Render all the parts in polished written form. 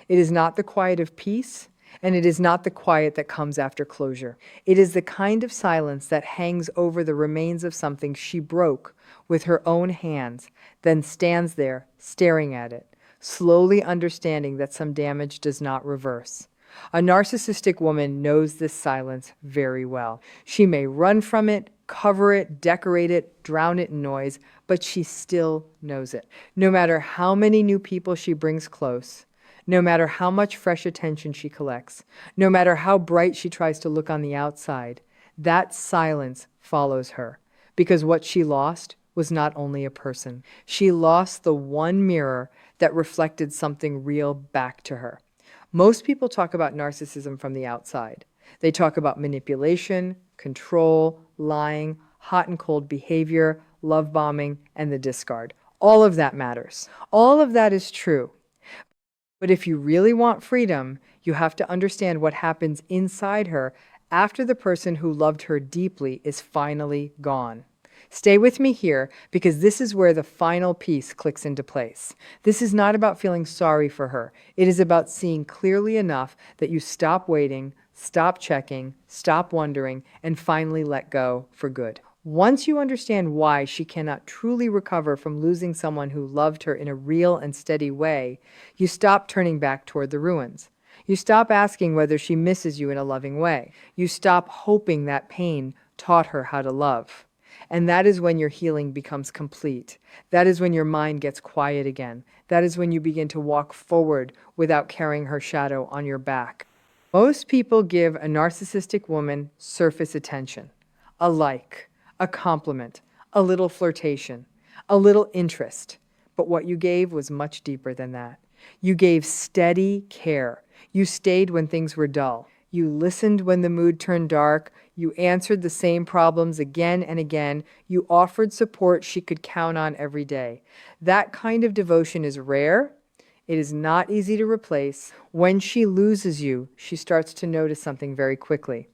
It is not the quiet of peace, and it is not the quiet that comes after closure. It is the kind of silence that hangs over the remains of something she broke with her own hands, then stands there staring at it, slowly understanding that some damage does not reverse. A narcissistic woman knows this silence very well. She may run from it, cover it, decorate it, drown it in noise, but she still knows it. No matter how many new people she brings close, no matter how much fresh attention she collects, no matter how bright she tries to look on the outside, that silence follows her. Because what she lost was not only a person. She lost the one mirror that reflected something real back to her. Most people talk about narcissism from the outside. They talk about manipulation, control, lying, hot and cold behavior, love bombing, and the discard. All of that matters. All of that is true. But if you really want freedom, you have to understand what happens inside her after the person who loved her deeply is finally gone. Stay with me here, because this is where the final piece clicks into place. This is not about feeling sorry for her. It is about seeing clearly enough that you stop waiting, stop checking, stop wondering, and finally let go for good. Once you understand why she cannot truly recover from losing someone who loved her in a real and steady way, you stop turning back toward the ruins. You stop asking whether she misses you in a loving way. You stop hoping that pain taught her how to love. And that is when your healing becomes complete. That is when your mind gets quiet again. That is when you begin to walk forward without carrying her shadow on your back. Most people give a narcissistic woman surface attention, a like, a compliment, a little flirtation, a little interest. But what you gave was much deeper than that. You gave steady care. You stayed when things were dull. You listened when the mood turned dark. You answered the same problems again and again. You offered support she could count on every day. That kind of devotion is rare. It is not easy to replace. When she loses you, she starts to notice something very quickly.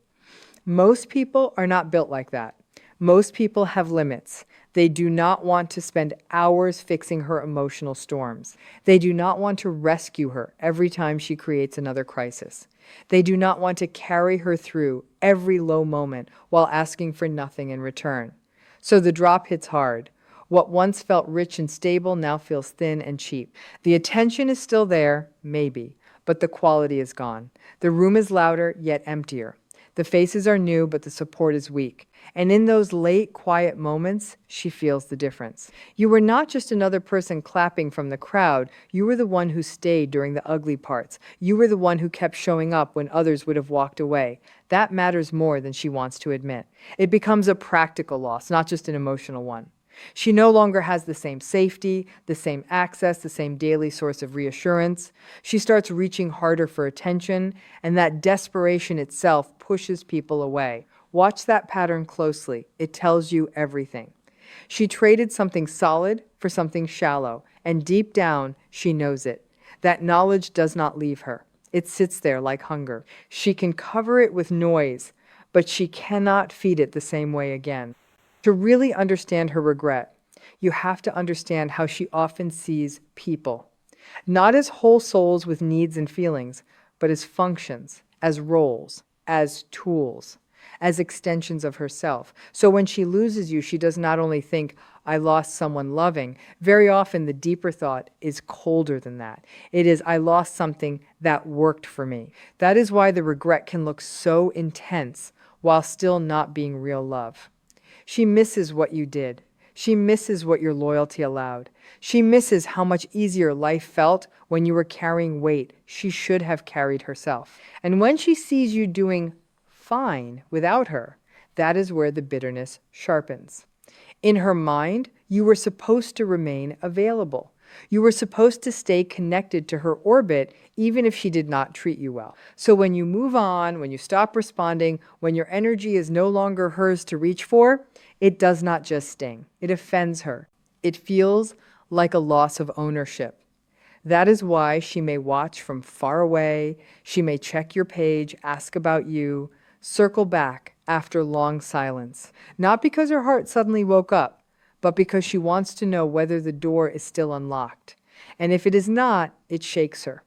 Most people are not built like that. Most people have limits. They do not want to spend hours fixing her emotional storms. They do not want to rescue her every time she creates another crisis. They do not want to carry her through every low moment while asking for nothing in return. So the drop hits hard. What once felt rich and stable now feels thin and cheap. The attention is still there, maybe, but the quality is gone. The room is louder, yet emptier. The faces are new, but the support is weak. And in those late, quiet moments, she feels the difference. You were not just another person clapping from the crowd. You were the one who stayed during the ugly parts. You were the one who kept showing up when others would have walked away. That matters more than she wants to admit. It becomes a practical loss, not just an emotional one. She no longer has the same safety, the same access, the same daily source of reassurance. She starts reaching harder for attention, and that desperation itself pushes people away. Watch that pattern closely. It tells you everything. She traded something solid for something shallow, and deep down, she knows it. That knowledge does not leave her. It sits there like hunger. She can cover it with noise, but she cannot feed it the same way again. To really understand her regret, you have to understand how she often sees people. Not as whole souls with needs and feelings, but as functions, as roles, as tools, as extensions of herself. So when she loses you, she does not only think, I lost someone loving. Very often the deeper thought is colder than that. It is, I lost something that worked for me. That is why the regret can look so intense while still not being real love. She misses what you did. She misses what your loyalty allowed. She misses how much easier life felt when you were carrying weight she should have carried herself. And when she sees you doing fine without her, that is where the bitterness sharpens. In her mind, you were supposed to remain available. You were supposed to stay connected to her orbit even if she did not treat you well. So when you move on, when you stop responding, when your energy is no longer hers to reach for, it does not just sting. It offends her. It feels like a loss of ownership. That is why she may watch from far away. She may check your page, ask about you, circle back after long silence. Not because her heart suddenly woke up, but because she wants to know whether the door is still unlocked. And if it is not, it shakes her.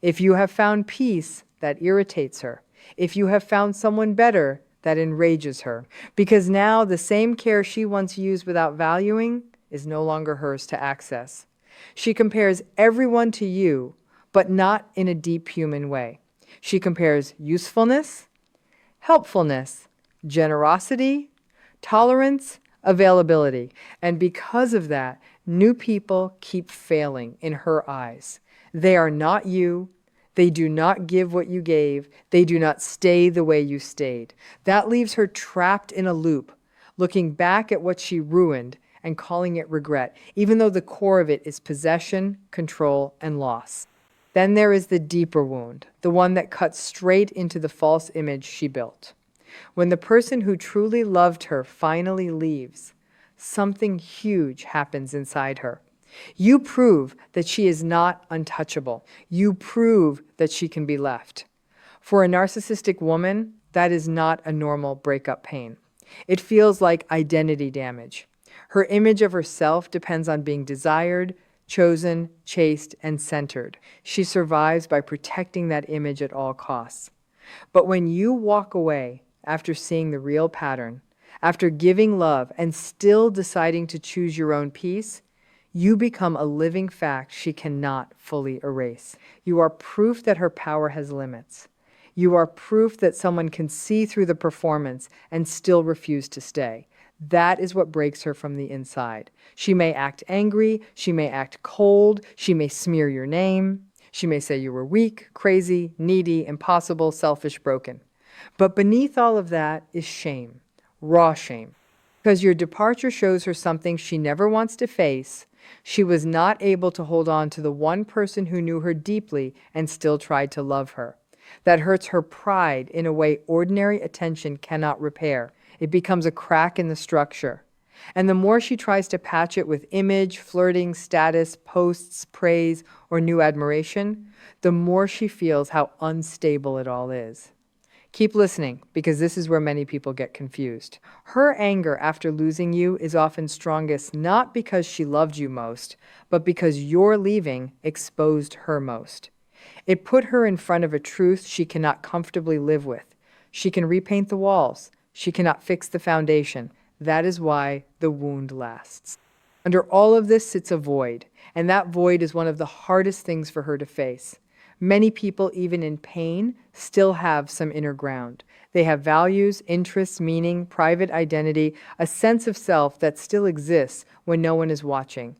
If you have found peace, that irritates her. If you have found someone better, that enrages her. Because now the same care she once used without valuing is no longer hers to access. She compares everyone to you, but not in a deep human way. She compares usefulness, helpfulness, generosity, tolerance, availability. And because of that, new people keep failing in her eyes. They are not you. They do not give what you gave. They do not stay the way you stayed. That leaves her trapped in a loop, looking back at what she ruined and calling it regret, even though the core of it is possession, control, and loss. Then there is the deeper wound, the one that cuts straight into the false image she built. When the person who truly loved her finally leaves, something huge happens inside her. You prove that she is not untouchable. You prove that she can be left. For a narcissistic woman, that is not a normal breakup pain. It feels like identity damage. Her image of herself depends on being desired, chosen, chased, and centered. She survives by protecting that image at all costs. But when you walk away after seeing the real pattern, after giving love and still deciding to choose your own peace, you become a living fact she cannot fully erase. You are proof that her power has limits. You are proof that someone can see through the performance and still refuse to stay. That is what breaks her from the inside. She may act angry, she may act cold, she may smear your name, she may say you were weak, crazy, needy, impossible, selfish, broken. But beneath all of that is shame, raw shame. Because your departure shows her something she never wants to face. She was not able to hold on to the one person who knew her deeply and still tried to love her. That hurts her pride in a way ordinary attention cannot repair. It becomes a crack in the structure. And the more she tries to patch it with image, flirting, status, posts, praise, or new admiration, the more she feels how unstable it all is. Keep listening, because this is where many people get confused. Her anger after losing you is often strongest not because she loved you most, but because your leaving exposed her most. It put her in front of a truth she cannot comfortably live with. She can repaint the walls. She cannot fix the foundation. That is why the wound lasts. Under all of this sits a void, and that void is one of the hardest things for her to face. Many people, even in pain, still have some inner ground. They have values, interests, meaning, private identity, a sense of self that still exists when no one is watching.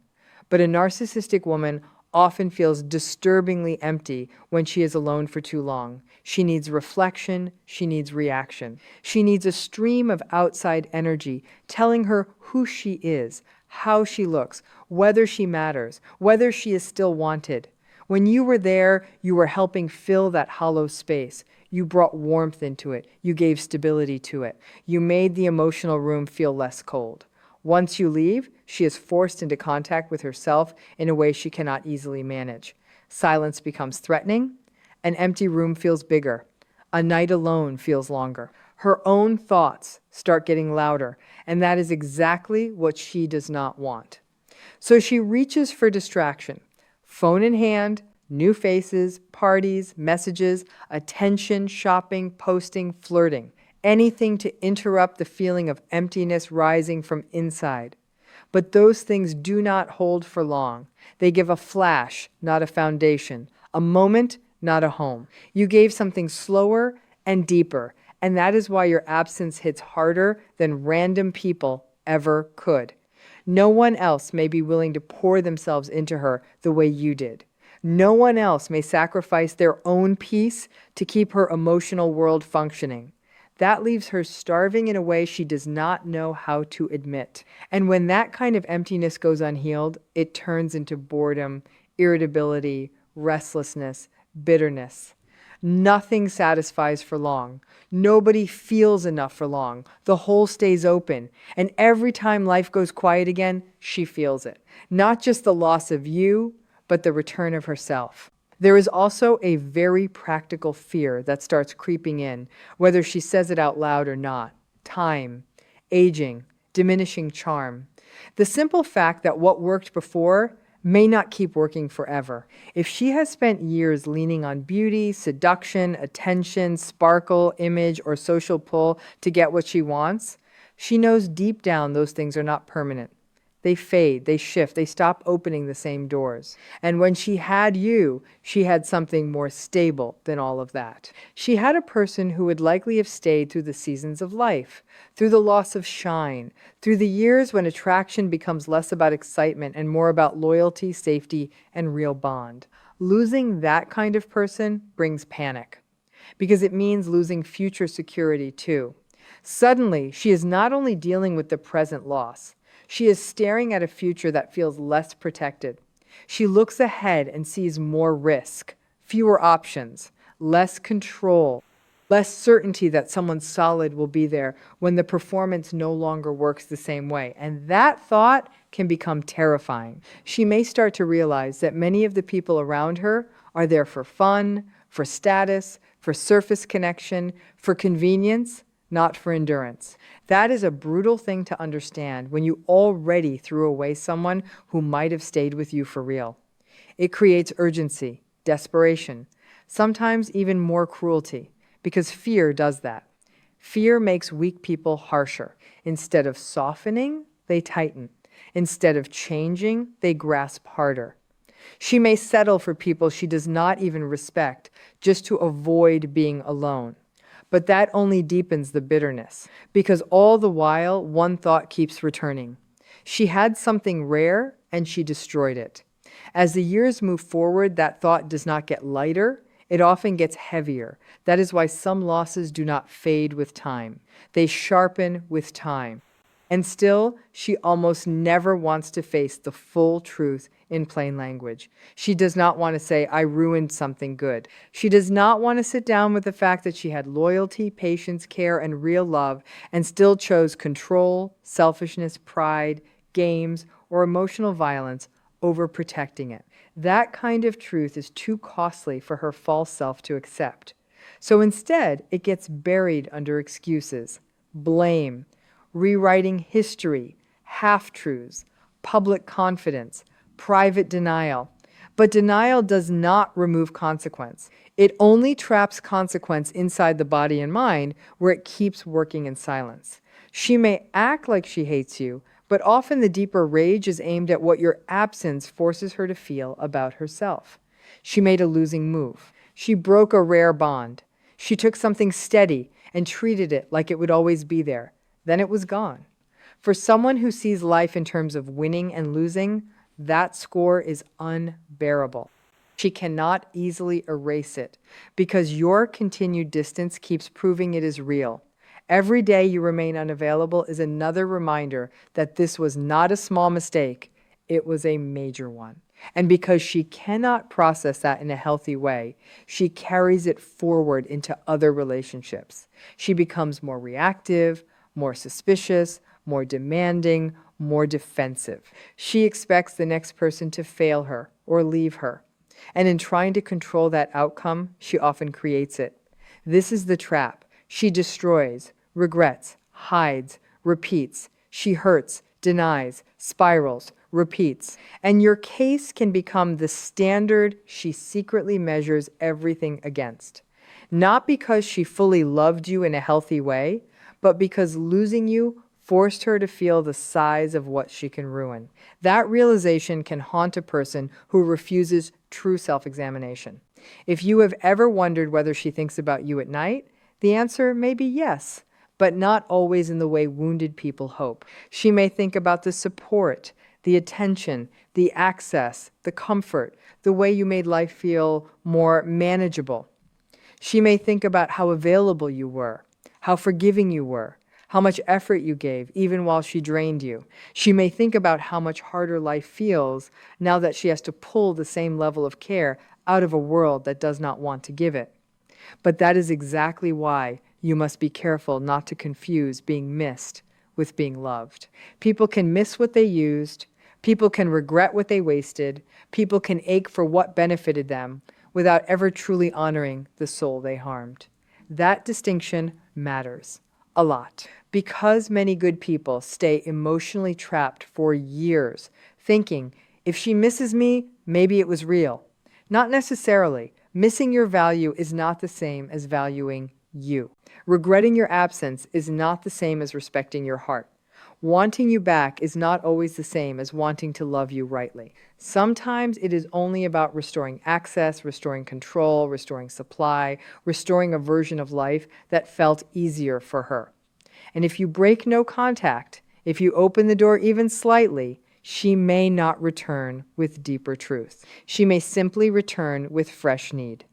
But a narcissistic woman often feels disturbingly empty when she is alone for too long. She needs reflection, she needs reaction. She needs a stream of outside energy telling her who she is, how she looks, whether she matters, whether she is still wanted. When you were there, you were helping fill that hollow space. You brought warmth into it. You gave stability to it. You made the emotional room feel less cold. Once you leave, she is forced into contact with herself in a way she cannot easily manage. Silence becomes threatening. An empty room feels bigger. A night alone feels longer. Her own thoughts start getting louder, and that is exactly what she does not want. So she reaches for distraction. Phone in hand, new faces, parties, messages, attention, shopping, posting, flirting. Anything to interrupt the feeling of emptiness rising from inside. But those things do not hold for long. They give a flash, not a foundation, a moment, not a home. You gave something slower and deeper, and that is why your absence hits harder than random people ever could. No one else may be willing to pour themselves into her the way you did. No one else may sacrifice their own peace to keep her emotional world functioning. That leaves her starving in a way she does not know how to admit. And when that kind of emptiness goes unhealed, it turns into boredom, irritability, restlessness, bitterness. Nothing satisfies for long. Nobody feels enough for long. The hole stays open. And every time life goes quiet again, she feels it. Not just the loss of you, but the return of herself. There is also a very practical fear that starts creeping in, whether she says it out loud or not. Time, aging, diminishing charm. The simple fact that what worked before may not keep working forever. If she has spent years leaning on beauty, seduction, attention, sparkle, image, or social pull to get what she wants, she knows deep down those things are not permanent. They fade, they shift, they stop opening the same doors. And when she had you, she had something more stable than all of that. She had a person who would likely have stayed through the seasons of life, through the loss of shine, through the years when attraction becomes less about excitement and more about loyalty, safety, and real bond. Losing that kind of person brings panic, because it means losing future security too. Suddenly, she is not only dealing with the present loss, she is staring at a future that feels less protected. She looks ahead and sees more risk, fewer options, less control, less certainty that someone solid will be there when the performance no longer works the same way. And that thought can become terrifying. She may start to realize that many of the people around her are there for fun, for status, for surface connection, for convenience, not for endurance. That is a brutal thing to understand when you already threw away someone who might have stayed with you for real. It creates urgency, desperation, sometimes even more cruelty, because fear does that. Fear makes weak people harsher. Instead of softening, they tighten. Instead of changing, they grasp harder. She may settle for people she does not even respect just to avoid being alone. But that only deepens the bitterness, because all the while, one thought keeps returning. She had something rare, and she destroyed it. As the years move forward, that thought does not get lighter, it often gets heavier. That is why some losses do not fade with time. They sharpen with time. And still, she almost never wants to face the full truth in plain language. She does not want to say, I ruined something good. She does not want to sit down with the fact that she had loyalty, patience, care, and real love, and still chose control, selfishness, pride, games, or emotional violence over protecting it. That kind of truth is too costly for her false self to accept. So instead, it gets buried under excuses, blame, rewriting history, half-truths, public confidence, private denial. But denial does not remove consequence. It only traps consequence inside the body and mind, where it keeps working in silence. She may act like she hates you, but often the deeper rage is aimed at what your absence forces her to feel about herself. She made a losing move. She broke a rare bond. She took something steady and treated it like it would always be there. Then it was gone. For someone who sees life in terms of winning and losing, that score is unbearable. She cannot easily erase it, because your continued distance keeps proving it is real. Every day you remain unavailable is another reminder that this was not a small mistake, it was a major one. And because she cannot process that in a healthy way, she carries it forward into other relationships. She becomes more reactive, more suspicious, more demanding, more defensive. She expects the next person to fail her or leave her. And in trying to control that outcome, she often creates it. This is the trap. She destroys, regrets, hides, repeats. She hurts, denies, spirals, repeats. And your case can become the standard she secretly measures everything against. Not because she fully loved you in a healthy way, but because losing you forced her to feel the size of what she can ruin. That realization can haunt a person who refuses true self-examination. If you have ever wondered whether she thinks about you at night, the answer may be yes, but not always in the way wounded people hope. She may think about the support, the attention, the access, the comfort, the way you made life feel more manageable. She may think about how available you were, how forgiving you were, how much effort you gave, even while she drained you. She may think about how much harder life feels now that she has to pull the same level of care out of a world that does not want to give it. But that is exactly why you must be careful not to confuse being missed with being loved. People can miss what they used, people can regret what they wasted, people can ache for what benefited them without ever truly honoring the soul they harmed. That distinction matters a lot. Because many good people stay emotionally trapped for years, thinking If she misses me, maybe it was real. Not necessarily. Missing your value is not the same as valuing you. Regretting your absence is not the same as respecting your heart. Wanting you back is not always the same as wanting to love you rightly. Sometimes it is only about restoring access, restoring control, restoring supply, restoring a version of life that felt easier for her. And if you break no contact, if you open the door even slightly, she may not return with deeper truth. She may simply return with fresh need.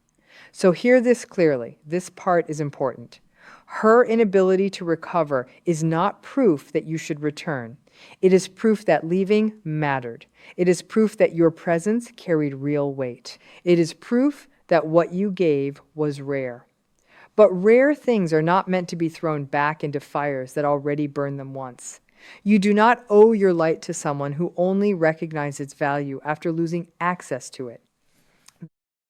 So hear this clearly. This part is important. Her inability to recover is not proof that you should return. It is proof that leaving mattered. It is proof that your presence carried real weight. It is proof that what you gave was rare. But rare things are not meant to be thrown back into fires that already burned them once. You do not owe your light to someone who only recognized its value after losing access to it.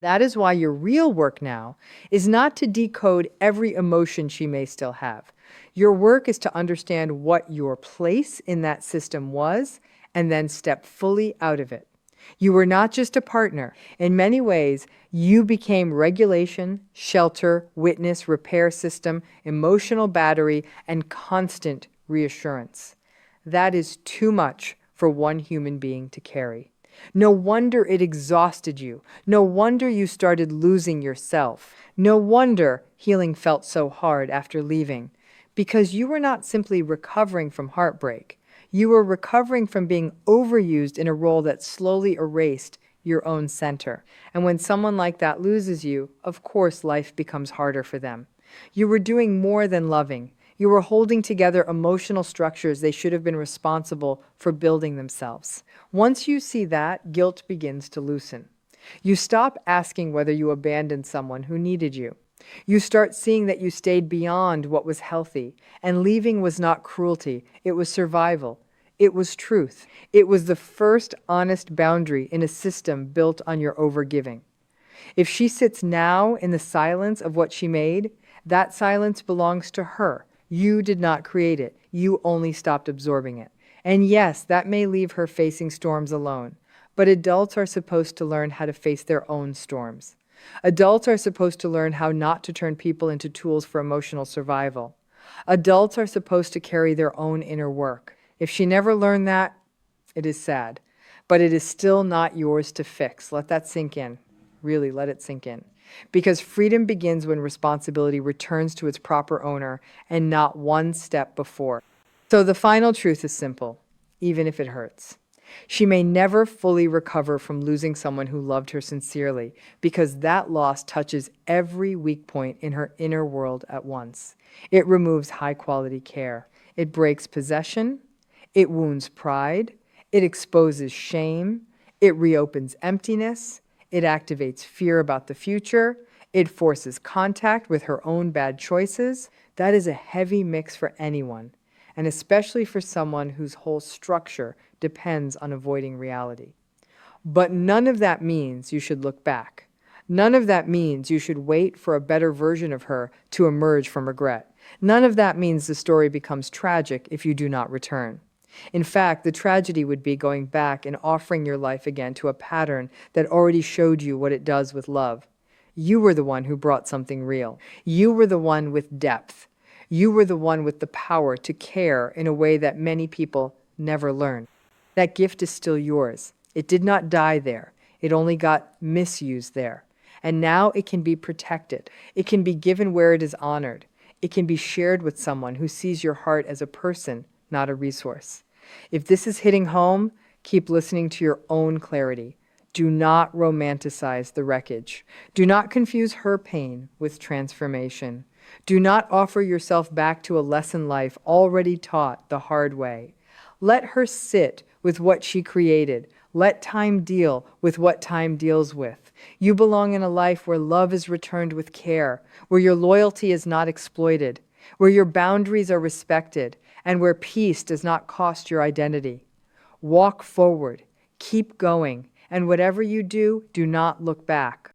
That is why your real work now is not to decode every emotion she may still have. Your work is to understand what your place in that system was and then step fully out of it. You were not just a partner. In many ways, you became regulation, shelter, witness, repair system, emotional battery, and constant reassurance. That is too much for one human being to carry. No wonder it exhausted you. No wonder you started losing yourself. No wonder healing felt so hard after leaving. Because you were not simply recovering from heartbreak. You were recovering from being overused in a role that slowly erased your own center. And when someone like that loses you, of course life becomes harder for them. You were doing more than loving. You were holding together emotional structures they should have been responsible for building themselves. Once you see that, guilt begins to loosen. You stop asking whether you abandoned someone who needed you. You start seeing that you stayed beyond what was healthy, and leaving was not cruelty, it was survival. It was truth. It was the first honest boundary in a system built on your overgiving. If she sits now in the silence of what she made, that silence belongs to her. You did not create it. You only stopped absorbing it. And yes, that may leave her facing storms alone. But adults are supposed to learn how to face their own storms. Adults are supposed to learn how not to turn people into tools for emotional survival. Adults are supposed to carry their own inner work. If she never learned that, it is sad. But it is still not yours to fix. Let that sink in. Really, let it sink in. Because freedom begins when responsibility returns to its proper owner and not one step before. So the final truth is simple, even if it hurts. She may never fully recover from losing someone who loved her sincerely, because that loss touches every weak point in her inner world at once. It removes high-quality care. It breaks possession. It wounds pride. It exposes shame. It reopens emptiness. It activates fear about the future. It forces contact with her own bad choices. That is a heavy mix for anyone, and especially for someone whose whole structure depends on avoiding reality. But none of that means you should look back. None of that means you should wait for a better version of her to emerge from regret. None of that means the story becomes tragic if you do not return. In fact, the tragedy would be going back and offering your life again to a pattern that already showed you what it does with love. You were the one who brought something real. You were the one with depth. You were the one with the power to care in a way that many people never learn. That gift is still yours. It did not die there. It only got misused there. And now it can be protected. It can be given where it is honored. It can be shared with someone who sees your heart as a person, not a resource. If this is hitting home, keep listening to your own clarity. Do not romanticize the wreckage. Do not confuse her pain with transformation. Do not offer yourself back to a lesson life already taught the hard way. Let her sit with what she created. Let time deal with what time deals with. You belong in a life where love is returned with care, where your loyalty is not exploited, where your boundaries are respected, and where peace does not cost your identity. Walk forward, keep going, and whatever you do, do not look back.